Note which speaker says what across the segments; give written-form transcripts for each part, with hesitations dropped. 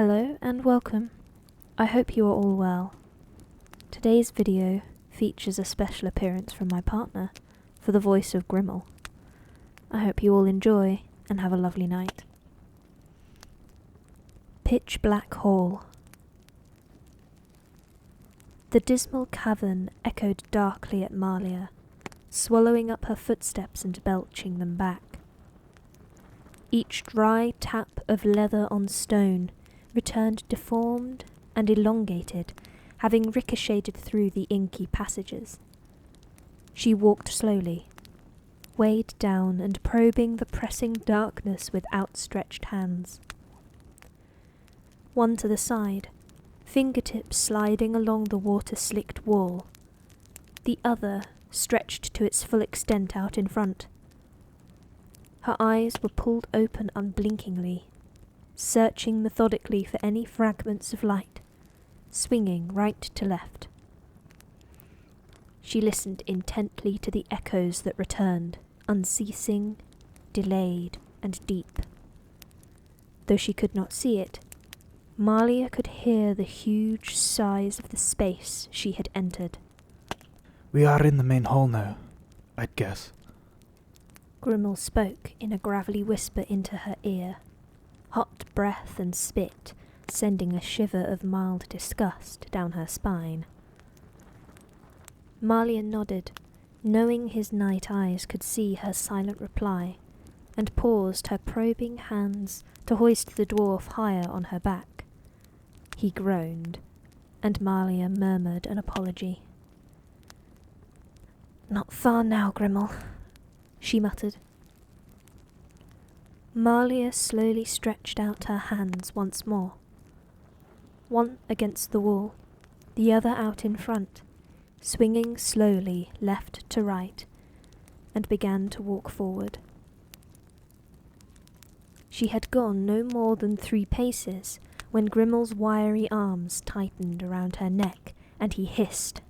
Speaker 1: Hello and welcome. I hope you are all well. Today's video features a special appearance from my partner for the voice of Grimmel. I hope you all enjoy and have a lovely night. Pitch Black Hall. The dismal cavern echoed darkly at Malia, swallowing up her footsteps and belching them back. Each dry tap of leather on stone returned deformed and elongated, having ricocheted through the inky passages. She walked slowly, weighed down and probing the pressing darkness with outstretched hands. One to the side, fingertips sliding along the water-slicked wall, the other stretched to its full extent out in front. Her eyes were pulled open unblinkingly, searching methodically for any fragments of light, swinging right to left. She listened intently to the echoes that returned, unceasing, delayed, and deep. Though she could not see it, Malia could hear the huge size of the space she had entered.
Speaker 2: We are in the main hall now, I'd guess.
Speaker 1: Grimmel spoke in a gravelly whisper into her ear, hot breath and spit sending a shiver of mild disgust down her spine. Malia nodded, knowing his night eyes could see her silent reply, and paused her probing hands to hoist the dwarf higher on her back. He groaned, and Malia murmured an apology. "Not far now, Grimmel," she muttered. Malia slowly stretched out her hands once more, one against the wall, the other out in front, swinging slowly left to right, and began to walk forward. She had gone no more than 3 paces when Grimmel's wiry arms tightened around her neck, and he hissed.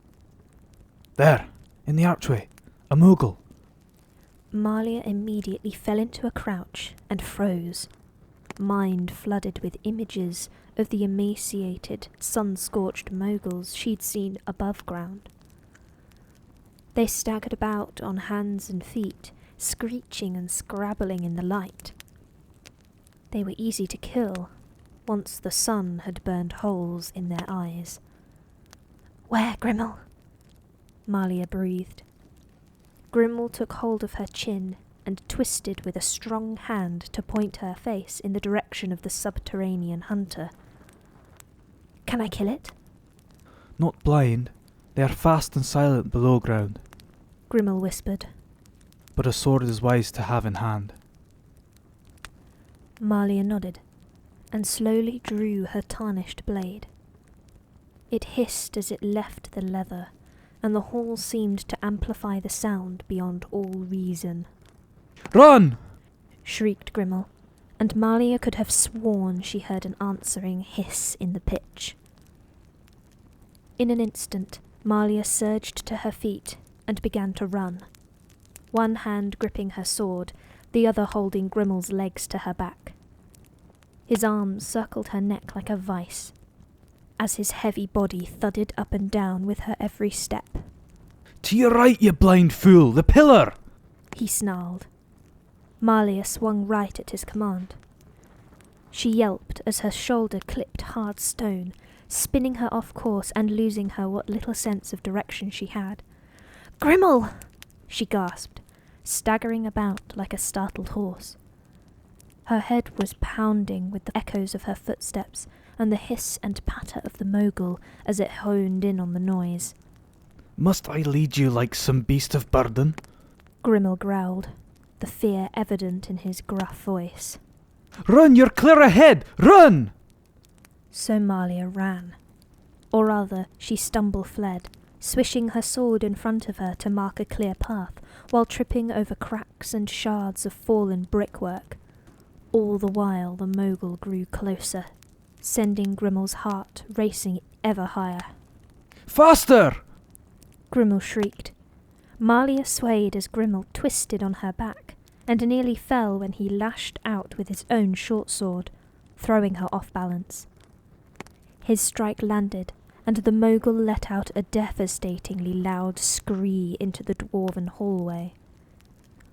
Speaker 2: There, in the archway, a Moogle.
Speaker 1: Malia immediately fell into a crouch and froze, mind flooded with images of the emaciated, sun-scorched Moguls she'd seen above ground. They staggered about on hands and feet, screeching and scrabbling in the light. They were easy to kill, once the sun had burned holes in their eyes. "Where, Grimmel?" Malia breathed. Grimmel took hold of her chin and twisted with a strong hand to point her face in the direction of the subterranean hunter. "Can I kill it?"
Speaker 2: Not blind, they are fast and silent below ground,
Speaker 1: Grimmel whispered.
Speaker 2: but a sword is wise to have in hand.
Speaker 1: Malia nodded, and slowly drew her tarnished blade. It hissed as it left the leather, and the hall seemed to amplify the sound beyond all reason.
Speaker 2: Run!
Speaker 1: Shrieked Grimmel, and Malia could have sworn she heard an answering hiss in the pitch. In an instant, Malia surged to her feet and began to run, one hand gripping her sword, the other holding Grimmel's legs to her back. His arms circled her neck like a vice, as his heavy body thudded up and down with her every step.
Speaker 2: To your right, you blind fool! The pillar!
Speaker 1: He snarled. Malia swung right at his command. She yelped as her shoulder clipped hard stone, spinning her off course and losing her what little sense of direction she had. "Grimmel!" she gasped, staggering about like a startled horse. Her head was pounding with the echoes of her footsteps and the hiss and patter of the Mogul as it honed in on the noise.
Speaker 2: Must I lead you like some beast of burden?
Speaker 1: Grimmel growled, the fear evident in his gruff voice.
Speaker 2: Run, you're clear ahead! Run!
Speaker 1: So Malia ran. Or rather, she stumble-fled, swishing her sword in front of her to mark a clear path, while tripping over cracks and shards of fallen brickwork. All the while the Mogul grew closer, sending Grimmel's heart racing ever higher.
Speaker 2: Faster!
Speaker 1: Grimmel shrieked. Malia swayed as Grimmel twisted on her back, and nearly fell when he lashed out with his own short sword, throwing her off balance. His strike landed, and the mogul let out a devastatingly loud scree into the dwarven hallway.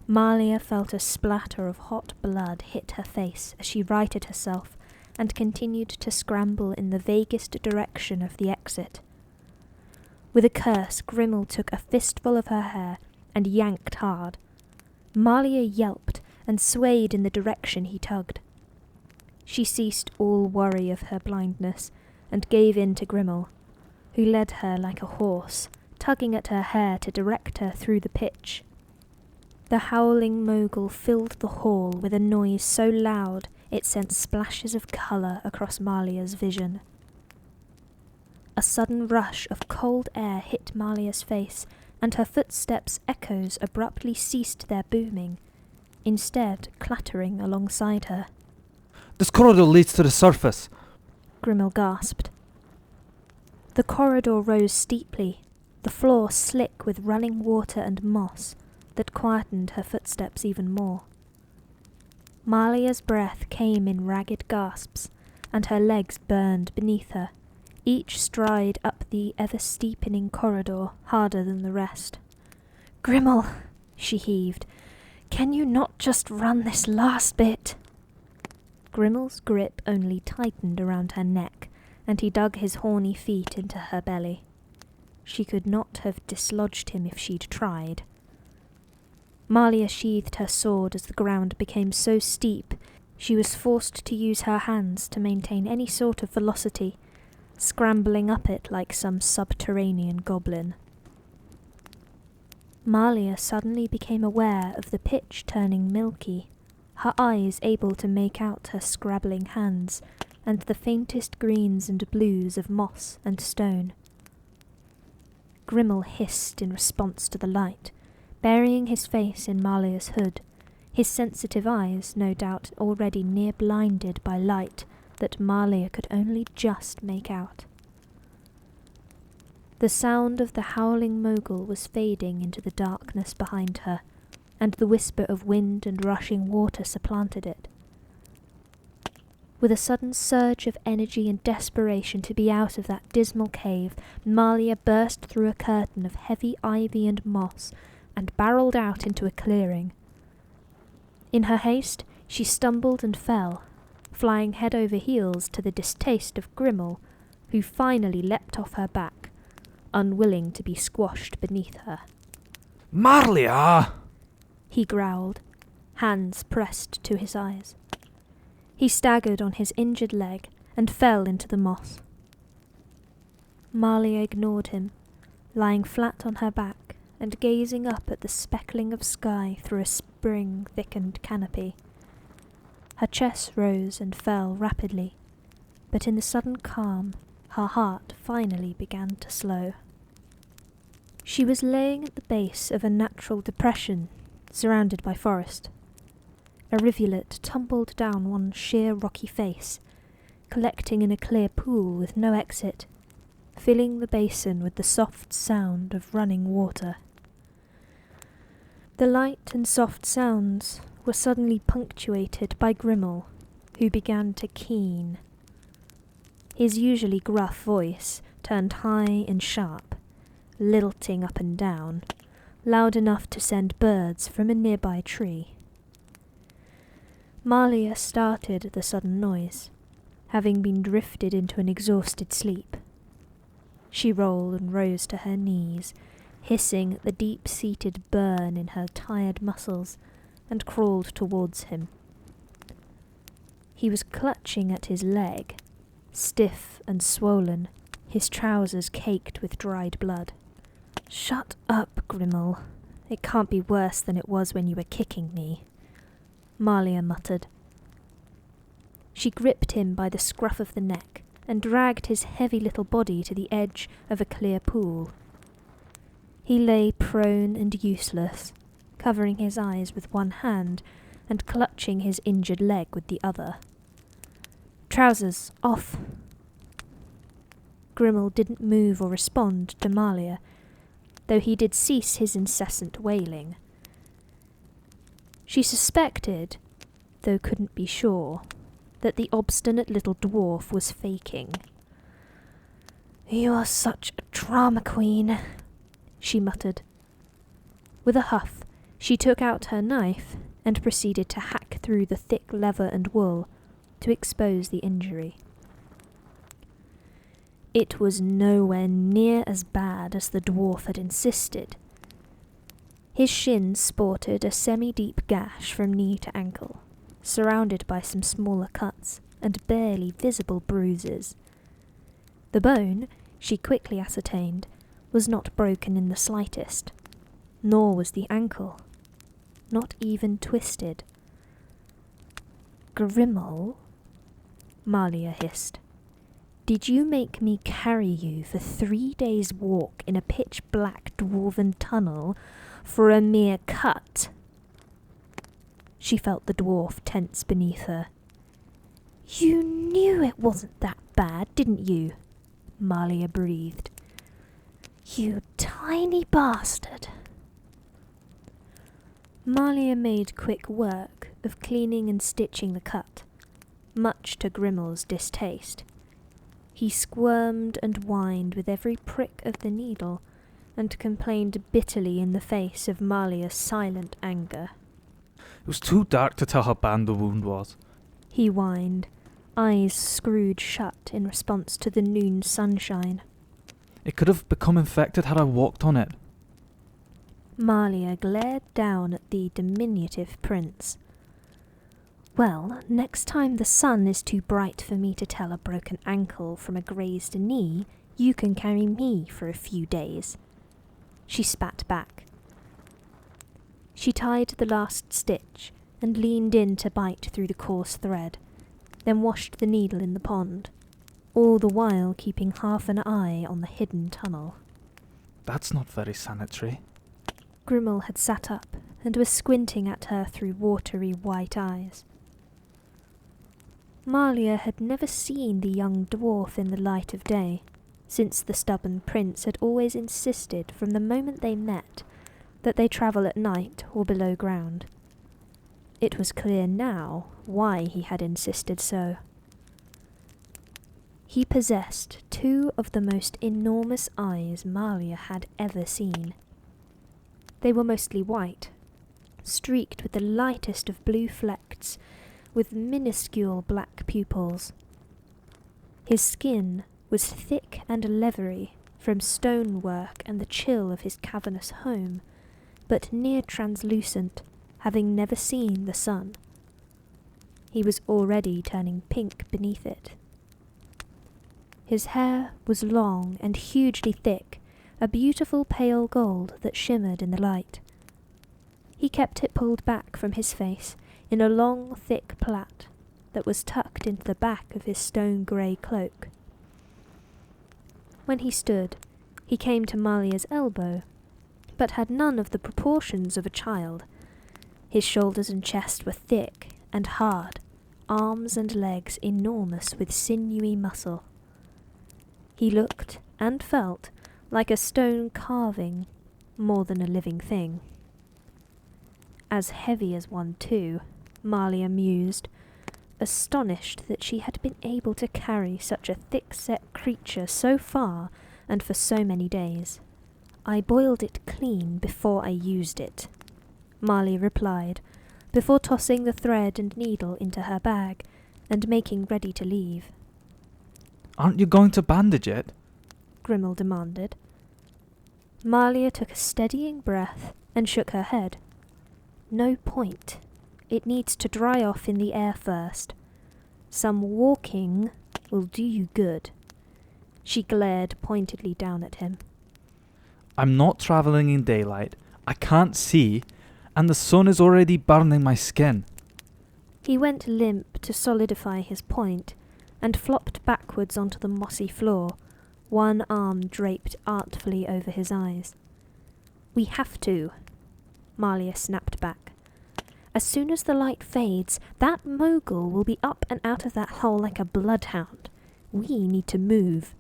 Speaker 1: Malia felt a splatter of hot blood hit her face as she righted herself and continued to scramble in the vaguest direction of the exit. With a curse, Grimmel took a fistful of her hair and yanked hard. Malia yelped and swayed in the direction he tugged. She ceased all worry of her blindness and gave in to Grimmel, who led her like a horse, tugging at her hair to direct her through the pitch. The howling mogul filled the hall with a noise so loud it sent splashes of colour across Malia's vision. A sudden rush of cold air hit Malia's face, and her footsteps' echoes abruptly ceased their booming, instead clattering alongside her.
Speaker 2: This corridor leads to the surface.
Speaker 1: Grimmel gasped. The corridor rose steeply, the floor slick with running water and moss that quietened her footsteps even more. Malia's breath came in ragged gasps, and her legs burned beneath her, each stride up the ever-steepening corridor harder than the rest. "Grimmel," she heaved, "can you not just run this last bit?" Grimmel's grip only tightened around her neck, and he dug his horny feet into her belly. She could not have dislodged him if she'd tried. Malia sheathed her sword as the ground became so steep she was forced to use her hands to maintain any sort of velocity, scrambling up it like some subterranean goblin. Malia suddenly became aware of the pitch turning milky, her eyes able to make out her scrabbling hands and the faintest greens and blues of moss and stone. Grimmel hissed in response to the light, burying his face in Malia's hood, his sensitive eyes no doubt already near blinded by light that Malia could only just make out. The sound of the howling mogul was fading into the darkness behind her, and the whisper of wind and rushing water supplanted it. With a sudden surge of energy and desperation to be out of that dismal cave, Malia burst through a curtain of heavy ivy and moss and barreled out into a clearing. In her haste, she stumbled and fell, flying head over heels to the distaste of Grimmel, who finally leapt off her back, unwilling to be squashed beneath her.
Speaker 2: "Malia!"
Speaker 1: He growled, hands pressed to his eyes. He staggered on his injured leg and fell into the moss. Malia ignored him, lying flat on her back and gazing up at the speckling of sky through a spring-thickened canopy. Her chest rose and fell rapidly, but in the sudden calm, her heart finally began to slow. She was laying at the base of a natural depression, surrounded by forest. A rivulet tumbled down one sheer rocky face, collecting in a clear pool with no exit, filling the basin with the soft sound of running water. The light and soft sounds were suddenly punctuated by Grimmel, who began to keen. His usually gruff voice turned high and sharp, lilting up and down, loud enough to send birds from a nearby tree. Malia started at the sudden noise, having been drifted into an exhausted sleep. She rolled and rose to her knees, hissing at the deep-seated burn in her tired muscles, and crawled towards him. He was clutching at his leg, stiff and swollen, his trousers caked with dried blood. "Shut up, Grimmel. It can't be worse than it was when you were kicking me," Malia muttered. She gripped him by the scruff of the neck and dragged his heavy little body to the edge of a clear pool. He lay prone and useless, covering his eyes with one hand and clutching his injured leg with the other. "Trousers, off!" Grimmel didn't move or respond to Malia, though he did cease his incessant wailing. She suspected, though couldn't be sure, that the obstinate little dwarf was faking. You are such a drama queen, she muttered. With a huff, she took out her knife and proceeded to hack through the thick leather and wool to expose the injury. It was nowhere near as bad as the dwarf had insisted. His shin sported a semi-deep gash from knee to ankle, surrounded by some smaller cuts and barely visible bruises. The bone, she quickly ascertained, was not broken in the slightest, nor was the ankle, not even twisted. Grimmel, Malia hissed. Did you make me carry you for 3 days' walk in a pitch-black dwarven tunnel for a mere cut? She felt the dwarf tense beneath her. You knew it wasn't that bad, didn't you? Malia breathed. You tiny bastard. Malia made quick work of cleaning and stitching the cut, much to Grimmel's distaste. He squirmed and whined with every prick of the needle, and complained bitterly in the face of Malia's silent anger.
Speaker 2: It was too dark to tell how bad the wound was.
Speaker 1: He whined, eyes screwed shut in response to the noon sunshine.
Speaker 2: It could have become infected had I walked on it.
Speaker 1: Malia glared down at the diminutive prince. Well, next time the sun is too bright for me to tell a broken ankle from a grazed knee, you can carry me for a few days. She spat back. She tied the last stitch and leaned in to bite through the coarse thread, then washed the needle in the pond, all the while keeping half an eye on the hidden tunnel.
Speaker 2: That's not very sanitary.
Speaker 1: Grimmel had sat up and was squinting at her through watery white eyes. Malia had never seen the young dwarf in the light of day, since the stubborn prince had always insisted from the moment they met that they travel at night or below ground. It was clear now why he had insisted so. He possessed 2 of the most enormous eyes Malia had ever seen. They were mostly white, streaked with the lightest of blue flecks, with minuscule black pupils. His skin was thick and leathery from stonework and the chill of his cavernous home, but near translucent, having never seen the sun. He was already turning pink beneath it. His hair was long and hugely thick, a beautiful pale gold that shimmered in the light. He kept it pulled back from his face in a long, thick plait that was tucked into the back of his stone-grey cloak. When he stood, he came to Malia's elbow, but had none of the proportions of a child. His shoulders and chest were thick and hard, arms and legs enormous with sinewy muscle. He looked and felt like a stone carving more than a living thing. As heavy as one too, Malia mused, astonished that she had been able to carry such a thick-set creature so far and for so many days. I boiled it clean before I used it, Malia replied, before tossing the thread and needle into her bag and making ready to leave.
Speaker 2: Aren't you going to bandage it?
Speaker 1: Grimmel demanded. Malia took a steadying breath and shook her head. No point. It needs to dry off in the air first. Some walking will do you good. She glared pointedly down at him.
Speaker 2: I'm not travelling in daylight. I can't see, and the sun is already burning my skin.
Speaker 1: He went limp to solidify his point, and flopped backwards onto the mossy floor, one arm draped artfully over his eyes. We have to, Malia snapped back. As soon as the light fades, that mogul will be up and out of that hole like a bloodhound. We need to move.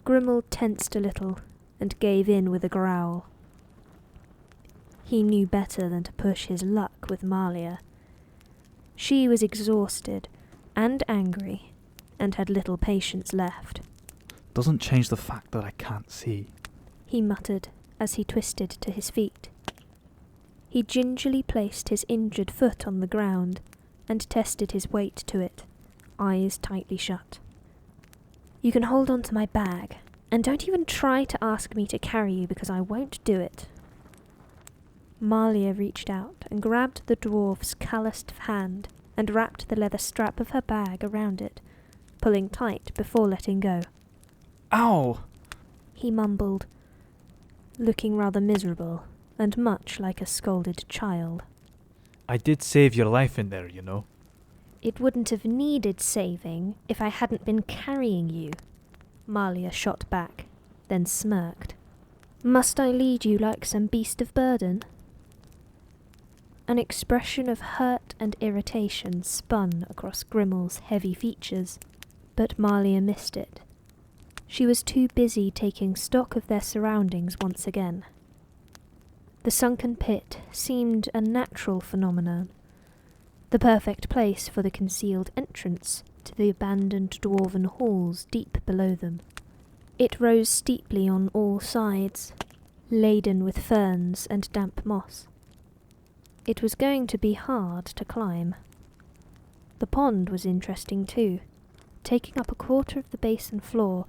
Speaker 1: Grimmel tensed a little and gave in with a growl. He knew better than to push his luck with Malia. She was exhausted and angry, and had little patience left.
Speaker 2: doesn't change the fact that I can't see.
Speaker 1: He muttered as he twisted to his feet. He gingerly placed his injured foot on the ground and tested his weight to it, eyes tightly shut. You can hold on to my bag, and don't even try to ask me to carry you because I won't do it. Malia reached out and grabbed the dwarf's calloused hand and wrapped the leather strap of her bag around it, pulling tight before letting go.
Speaker 2: Ow!
Speaker 1: He mumbled, looking rather miserable and much like a scolded child.
Speaker 2: I did save your life in there, you know.
Speaker 1: It wouldn't have needed saving if I hadn't been carrying you. Malia shot back, then smirked. Must I lead you like some beast of burden? An expression of hurt and irritation spun across Grimmel's heavy features, but Malia missed it. She was too busy taking stock of their surroundings once again. The sunken pit seemed a natural phenomenon, the perfect place for the concealed entrance to the abandoned dwarven halls deep below them. It rose steeply on all sides, laden with ferns and damp moss. It was going to be hard to climb. The pond was interesting too. Taking up a quarter of the basin floor,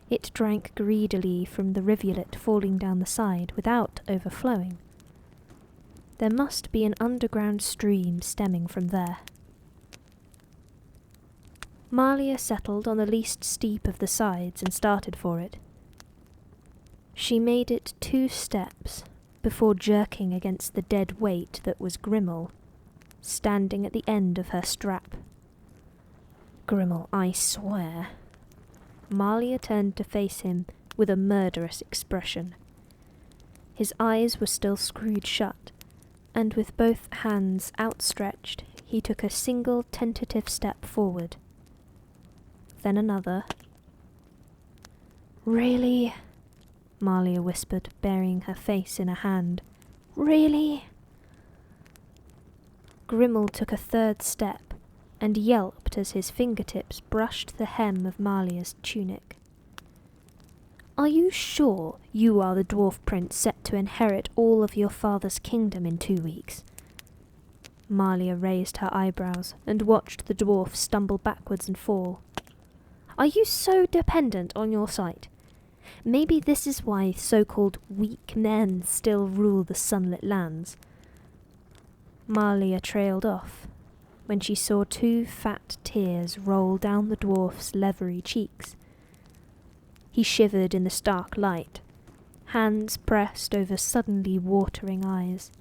Speaker 1: it drank greedily from the rivulet falling down the side without overflowing. There must be an underground stream stemming from there. Malia settled on the least steep of the sides and started for it. She made it 2 steps before jerking against the dead weight that was Grimmel, standing at the end of her strap. Grimmel, I swear. Malia turned to face him with a murderous expression. His eyes were still screwed shut, and with both hands outstretched, he took a single tentative step forward. Then another. Really? Malia whispered, burying her face in a hand. Really? Grimmel took a 3rd step, and yelped as his fingertips brushed the hem of Malia's tunic. Are you sure you are the dwarf prince set to inherit all of your father's kingdom in 2 weeks? Malia raised her eyebrows and watched the dwarf stumble backwards and fall. Are you so dependent on your sight? Maybe this is why so-called weak men still rule the sunlit lands. Malia trailed off when she saw 2 fat tears roll down the dwarf's leathery cheeks. He shivered in the stark light, hands pressed over suddenly watering eyes.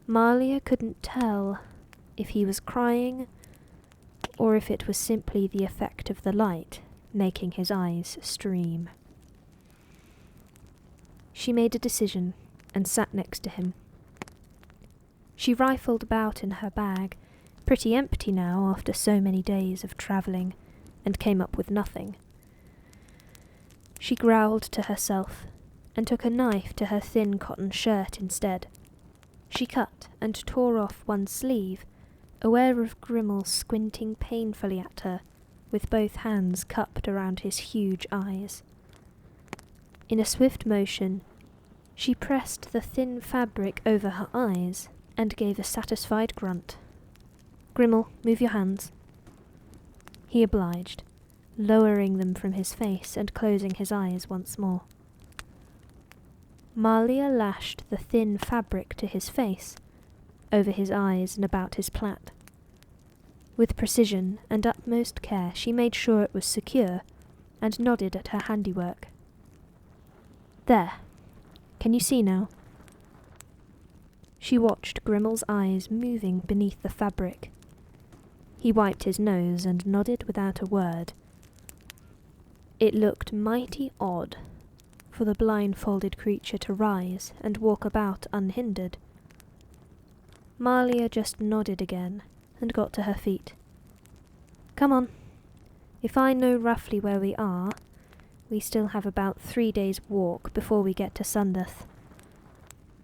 Speaker 1: Malia couldn't tell if he was crying or if it was simply the effect of the light making his eyes stream. She made a decision and sat next to him. She rifled about in her bag, pretty empty now after so many days of travelling, and came up with nothing. She growled to herself and took a knife to her thin cotton shirt instead. She cut and tore off one sleeve, aware of Grimmel squinting painfully at her, with both hands cupped around his huge eyes. In a swift motion, she pressed the thin fabric over her eyes and gave a satisfied grunt. Grimmel, move your hands. He obliged, lowering them from his face and closing his eyes once more. Malia lashed the thin fabric to his face, over his eyes and about his plait. With precision and utmost care she made sure it was secure, and nodded at her handiwork. There. Can you see now? She watched Grimmel's eyes moving beneath the fabric. He wiped his nose and nodded without a word. It looked mighty odd for the blindfolded creature to rise and walk about unhindered. Malia just nodded again and got to her feet. Come on. If I know roughly where we are, we still have about 3 days' walk before we get to Sundeth.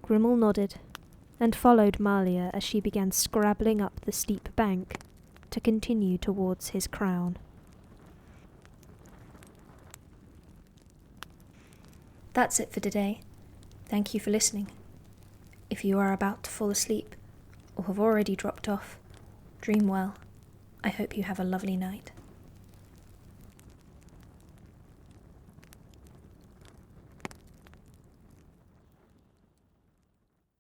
Speaker 1: Grimmel nodded and followed Malia as she began scrabbling up the steep bank to continue towards his crown. That's it for today. Thank you for listening. If you are about to fall asleep, or have already dropped off, dream well. I hope you have a lovely night.